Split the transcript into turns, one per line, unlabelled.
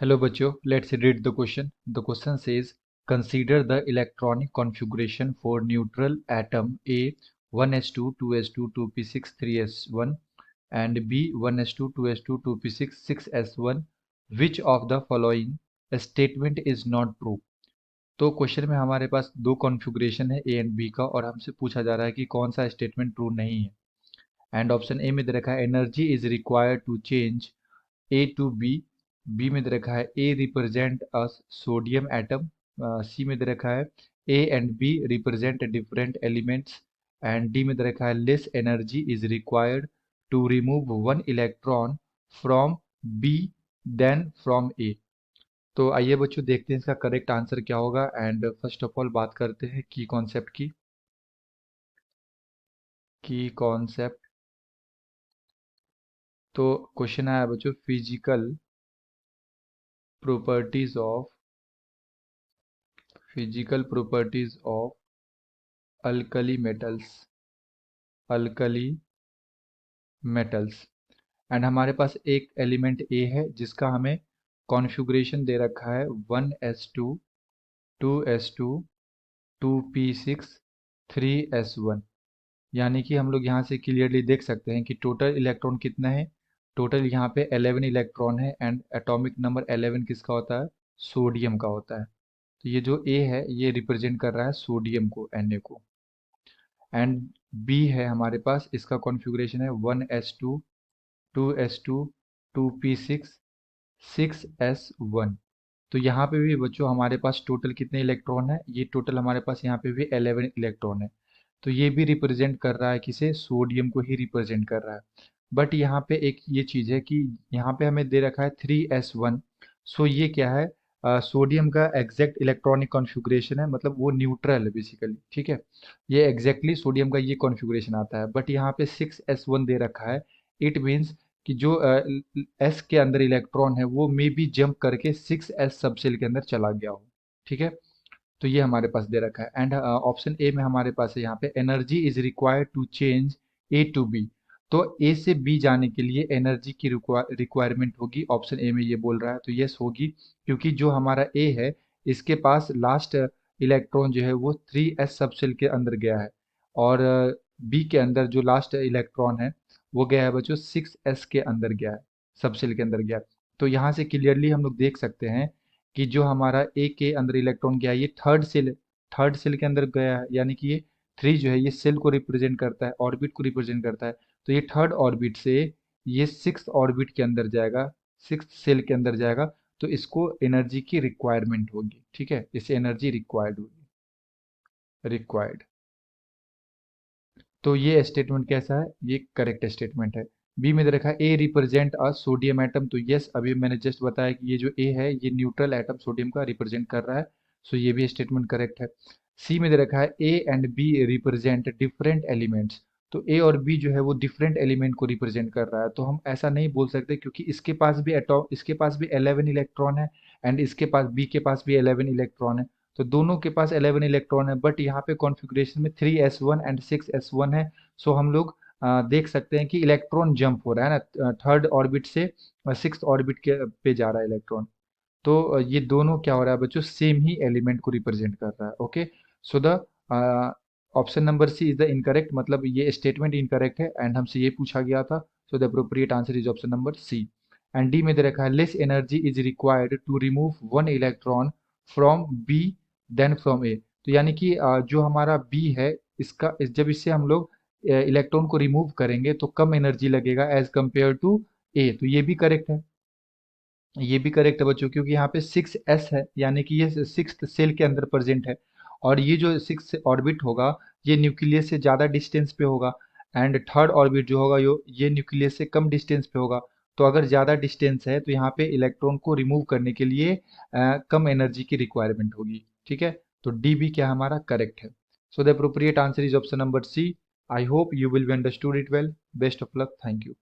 Hello बच्चों, let's read the question. The question says, consider the electronic configuration for neutral atom A 1s2, 2s2, 2p6, 3s1 and B 1s2, 2s2, 2p6, 6s1. Which of the following statement is not true? तो question में हमारे पास दो configuration है A and B का और हमसे पूछा जा रहा है कि कौन सा स्टेटमेंट ट्रू नहीं है। एंड ऑप्शन ए में दे रखा है energy is required to change A to B. B में दे रखा है A represent a sodium atom. C में दे रखा है A and B represent different elements. And D में दे रखा है less energy is required to remove one electron from B than from A. तो आइए बच्चों देखते हैं इसका करेक्ट आंसर क्या होगा। एंड फर्स्ट ऑफ ऑल बात करते हैं की कॉन्सेप्ट की कॉन्सेप्ट। तो क्वेश्चन आया बच्चों physical properties of alkali metals. And हमारे पास एक एलिमेंट ए है जिसका हमें कॉन्फ़िगरेशन दे रखा है 1s2, 2s2, 2p6, 3s1। यानी कि हम लोग यहाँ से क्लियरली देख सकते हैं कि टोटल इलेक्ट्रॉन कितना है। टोटल यहाँ पे 11 इलेक्ट्रॉन है एंड एटॉमिक नंबर 11 किसका होता है? सोडियम का होता है। तो ये जो ए है ये रिप्रेजेंट कर रहा है सोडियम को, Na को। एंड बी है हमारे पास, इसका कॉन्फ़िगरेशन है 1s2, 2s2, 2p6, 6s1। तो यहाँ पे भी बच्चों हमारे पास टोटल कितने इलेक्ट्रॉन है? ये टोटल हमारे पास यहाँ पे भी 11 इलेक्ट्रॉन है। तो ये भी रिप्रेजेंट कर रहा है किसे? सोडियम को ही रिप्रेजेंट कर रहा है। बट यहाँ पे एक ये चीज़ है कि यहाँ पे हमें दे रखा है 3s1। सो ये क्या है? सोडियम का एग्जैक्ट इलेक्ट्रॉनिक कॉन्फ़िगरेशन है, मतलब वो न्यूट्रल है बेसिकली। ठीक है, ये एग्जैक्टली सोडियम का ये कॉन्फ़िगरेशन आता है। बट यहाँ पे 6s1 दे रखा है। इट मीन्स कि जो एस के अंदर इलेक्ट्रॉन है वो मे बी जंप करके 6s सबसेल के अंदर चला गया हो। ठीक है, तो ये हमारे पास दे रखा है। एंड ऑप्शन ए में हमारे पास है यहाँ पे energy is required to change A to B. तो ए से बी जाने के लिए एनर्जी की रिक्वायरमेंट होगी, ऑप्शन ए में ये बोल रहा है। तो यस होगी, क्योंकि जो हमारा ए है इसके पास लास्ट इलेक्ट्रॉन जो है वो 3s सबसेल के अंदर गया है और बी के अंदर जो लास्ट इलेक्ट्रॉन है वो गया है बच्चों 6s के अंदर गया है, सबसेल के अंदर गया है। तो यहाँ से क्लियरली हम लोग देख सकते हैं कि जो हमारा ए के अंदर इलेक्ट्रॉन गया है ये थर्ड सेल के अंदर गया है। यानी कि ये 3 जो है ये सेल को रिप्रेजेंट करता है, ऑर्बिट को रिप्रेजेंट करता है। तो ये थर्ड ऑर्बिट से ये सिक्स ऑर्बिट के अंदर जाएगा, सिक्स सेल के अंदर जाएगा। तो इसको एनर्जी की रिक्वायरमेंट होगी। ठीक है, इसे एनर्जी रिक्वायर्ड होगी, रिक्वायर्ड। तो ये स्टेटमेंट कैसा है? ये करेक्ट स्टेटमेंट है। बी में दे रखा है A represent a sodium atom. तो यस, अभी मैंने जस्ट बताया कि ये जो ए है ये न्यूट्रल एटम सोडियम का रिप्रेजेंट कर रहा है। सो ये भी स्टेटमेंट करेक्ट है। सी में दे रखा है A and B represent different elements. तो ए और बी जो है वो डिफरेंट एलिमेंट को रिप्रेजेंट कर रहा है। तो हम ऐसा नहीं बोल सकते, क्योंकि इसके पास भी 11 इलेक्ट्रॉन है एंड इसके पास बी के पास भी 11 इलेक्ट्रॉन है। तो दोनों के पास 11 इलेक्ट्रॉन है, बट यहाँ पे कॉन्फ़िगरेशन में 3s1 एंड 6s1 है। सो हम लोग देख सकते हैं कि इलेक्ट्रॉन जंप हो रहा है ना, थर्ड ऑर्बिट से सिक्स्थ ऑर्बिट के पे जा रहा है इलेक्ट्रॉन। तो ये दोनों क्या हो रहा है बच्चों? सेम ही एलिमेंट को रिप्रेजेंट कर रहा है। Okay, so the option number C is the incorrect, मतलब ये स्टेटमेंट इनकरेक्ट है एंड हमसे ये पूछा गया था। So the appropriate answer is option number C. And D में दे रखा है less energy is required to remove one electron from B than from A. तो यानी कि जो हमारा बी है जब इससे हम लोग इलेक्ट्रॉन को रिमूव करेंगे तो कम एनर्जी लगेगा एज कंपेयर टू ए। तो ये भी करेक्ट है, ये भी करेक्ट है बच्चों, क्योंकि यहाँ पे 6s है, यानी कि ये सिक्स सेल के अंदर प्रेजेंट है। और ये जो सिक्स ऑर्बिट होगा ये न्यूक्लियस से ज़्यादा डिस्टेंस पे होगा एंड थर्ड ऑर्बिट जो होगा ये न्यूक्लियस से कम डिस्टेंस पे होगा। तो अगर ज़्यादा डिस्टेंस है तो यहाँ पे इलेक्ट्रॉन को रिमूव करने के लिए कम एनर्जी की रिक्वायरमेंट होगी। ठीक है, तो डी भी क्या हमारा करेक्ट है। So the appropriate answer is option number C. I hope you will be understood it well. Best of luck, thank you.